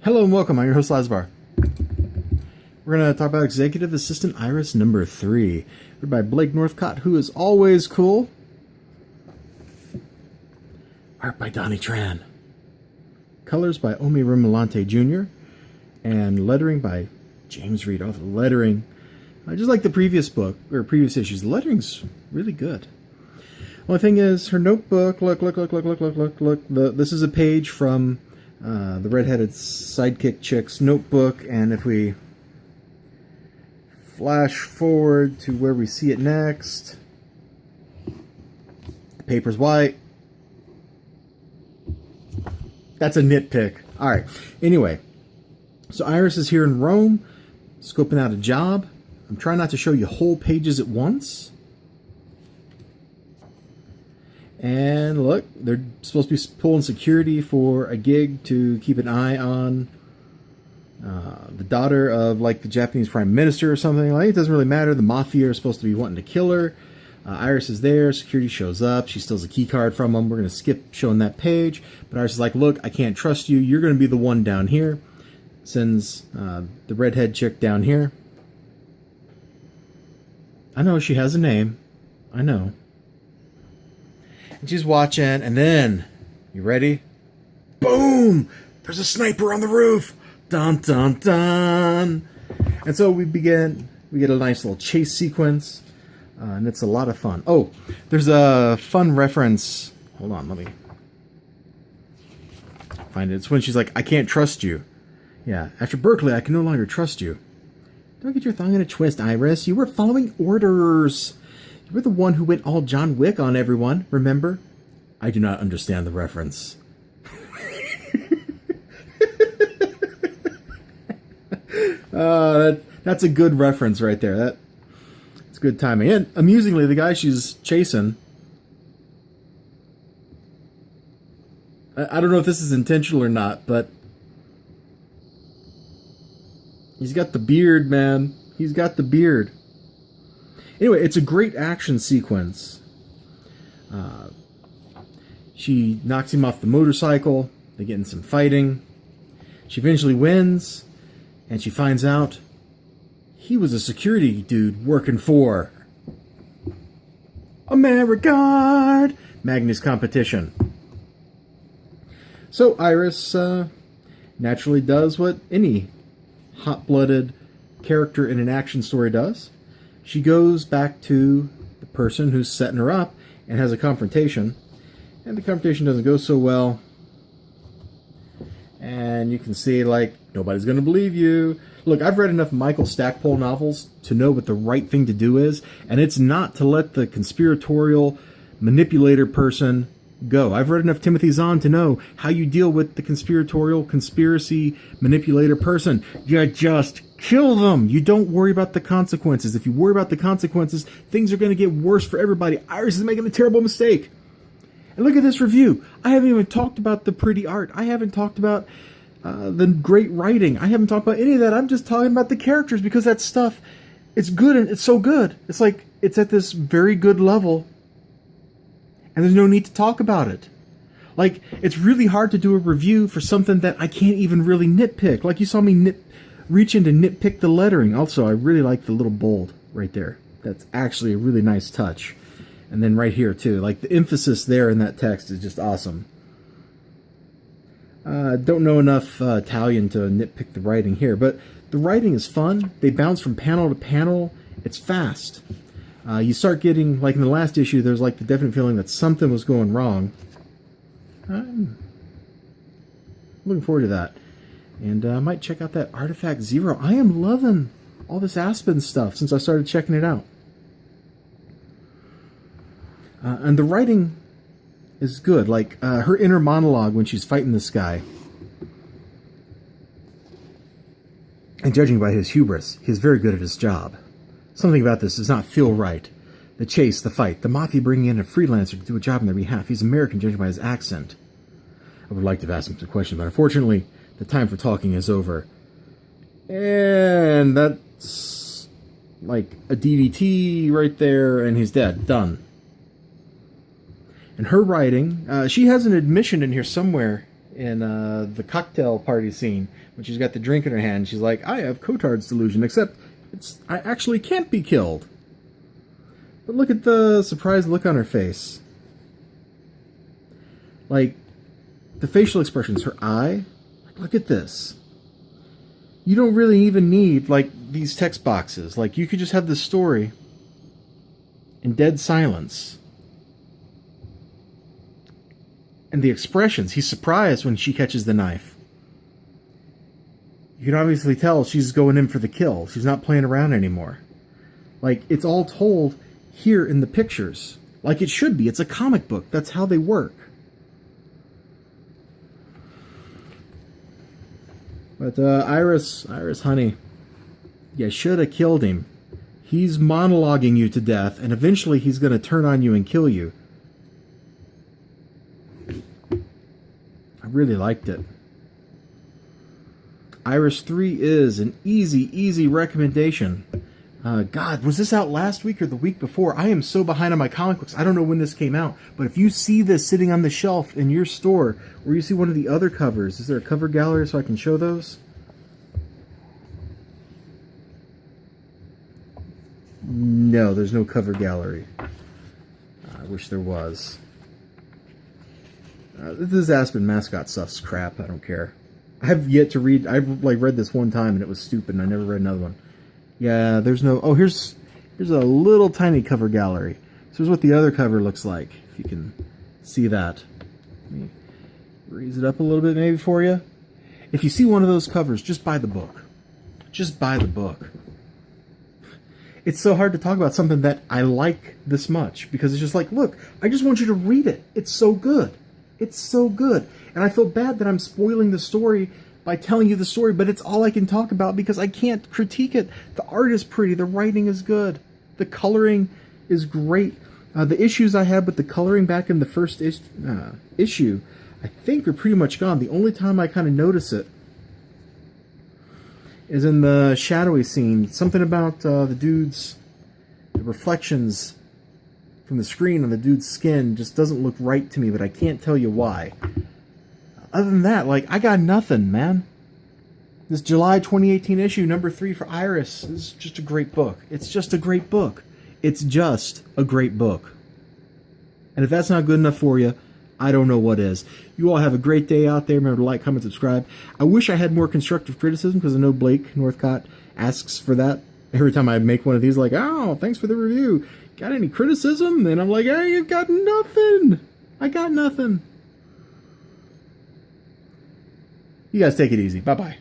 Hello and welcome. I'm your host, Elizibar. We're going to talk about Executive Assistant Iris number 3. Written by Blake Northcott, who is always cool. Art by Donnie Tran. Colors by Omi Rimolante Jr. And lettering by James Reed. Oh, the lettering. Just like the previous book, or previous issues, the lettering's really good. Only thing is, her notebook, look. This is a page from the redheaded sidekick chick's notebook, and if we flash forward to where we see it next, the paper's white. That's a nitpick. Alright, anyway, so Iris is here in Rome, scoping out a job. I'm trying not to show you whole pages at once. And look, they're supposed to be pulling security for a gig to keep an eye on the daughter of like the Japanese prime minister or something. Like, it doesn't really matter. The mafia are supposed to be wanting to kill her. Iris is there. Security shows up. She steals a key card from them. We're going to skip showing that page. But Iris is like, look, I can't trust you. You're going to be the one down here. Sends the redhead chick down here. I know she has a name. I know. And she's watching, and then, you ready? Boom! There's a sniper on the roof! Dun dun dun! And so we get a nice little chase sequence, and it's a lot of fun. Oh, there's a fun reference. Hold on, let me find it. It's when she's like, I can't trust you. Yeah, after Berkeley, I can no longer trust you. Don't get your thumb in a twist, Iris. You were following orders. You were the one who went all John Wick on everyone, remember? I do not understand the reference. That's a good reference right there. That's good timing. And amusingly, the guy she's chasing, I don't know if this is intentional or not, but he's got the beard, man. He's got the beard. Anyway, it's a great action sequence. She knocks him off the motorcycle. They get in some fighting. She eventually wins, and she finds out he was a security dude working for Ameriguard, Magnus competition. So Iris naturally does what any hot-blooded character in an action story does. She goes back to the person who's setting her up and has a confrontation. And the confrontation doesn't go so well. And you can see, like, nobody's going to believe you. Look, I've read enough Michael Stackpole novels to know what the right thing to do is. And it's not to let the conspiratorial manipulator person go. I've read enough Timothy Zahn to know how you deal with the conspiracy manipulator person. You just kill them. You don't worry about the consequences. If you worry about the consequences, things are going to get worse for everybody. Iris is making a terrible mistake. And look at this review. I haven't even talked about the pretty art. I haven't talked about the great writing. I haven't talked about any of that. I'm just talking about the characters because that stuff, it's good and it's so good. It's like, it's at this very good level and there's no need to talk about it. Like, it's really hard to do a review for something that I can't even really nitpick. Like, you saw me reach in to nitpick the lettering. Also, I really like the little bold right there. That's actually a really nice touch. And then right here, too. Like, the emphasis there in that text is just awesome. Don't know enough Italian to nitpick the writing here, but the writing is fun. They bounce from panel to panel. It's fast. You start getting, like in the last issue, there's like the definite feeling that something was going wrong. I'm looking forward to that. And I might check out that Artifact Zero. I am loving all this Aspen stuff since I started checking it out. And the writing is good. Like her inner monologue when she's fighting this guy. And judging by his hubris, he's very good at his job. Something about this does not feel right. The chase, the fight, the mafia bringing in a freelancer to do a job on their behalf. He's American, judging by his accent. I would like to have asked him some questions, but unfortunately, the time for talking is over. And that's like a DDT right there, and he's dead. Done. And her writing, she has an admission in here somewhere in the cocktail party scene when she's got the drink in her hand. She's like, I have Cotard's delusion, except I actually can't be killed. But look at the surprised look on her face. Like, the facial expressions, her eye. Look at this. You don't really even need, like, these text boxes. Like, you could just have the story in dead silence. And the expressions. He's surprised when she catches the knife. You can obviously tell she's going in for the kill. She's not playing around anymore. Like, it's all told here in the pictures. Like it should be. It's a comic book. That's how they work. But Iris, honey, you should have killed him. He's monologuing you to death, and eventually he's going to turn on you and kill you. I really liked it. Iris 3 is an easy recommendation. God, was this out last week or the week before? I am so behind on my comic books. I don't know when this came out. But if you see this sitting on the shelf in your store, or you see one of the other covers, is there a cover gallery so I can show those? No, there's no cover gallery. I wish there was. This Aspen mascot stuff's crap. I don't care. I've yet to read. I've read this one time and it was stupid and I never read another one. Yeah, there's no... Oh, here's a little tiny cover gallery. So here's what the other cover looks like, if you can see that. Let me raise it up a little bit maybe for you. If you see one of those covers, just buy the book. Just buy the book. It's so hard to talk about something that I like this much, because it's just like, look, I just want you to read it. It's so good. It's so good. And I feel bad that I'm spoiling the story by telling you the story, but it's all I can talk about because I can't critique it. The art is pretty, the writing is good, the coloring is great. The issues I had with the coloring back in the first issue, I think are pretty much gone. The only time I kind of notice it is in the shadowy scene. Something about the reflections from the screen on the dude's skin just doesn't look right to me, but I can't tell you why. Other than that, like, I got nothing, man. This July 2018 issue, number 3 for Iris, is just a great book. It's just a great book. It's just a great book. And if that's not good enough for you, I don't know what is. You all have a great day out there. Remember to like, comment, subscribe. I wish I had more constructive criticism, because I know Blake Northcott asks for that. Every time I make one of these, like, oh, thanks for the review. Got any criticism? And I'm like, I got nothing. I got nothing. You guys take it easy. Bye-bye.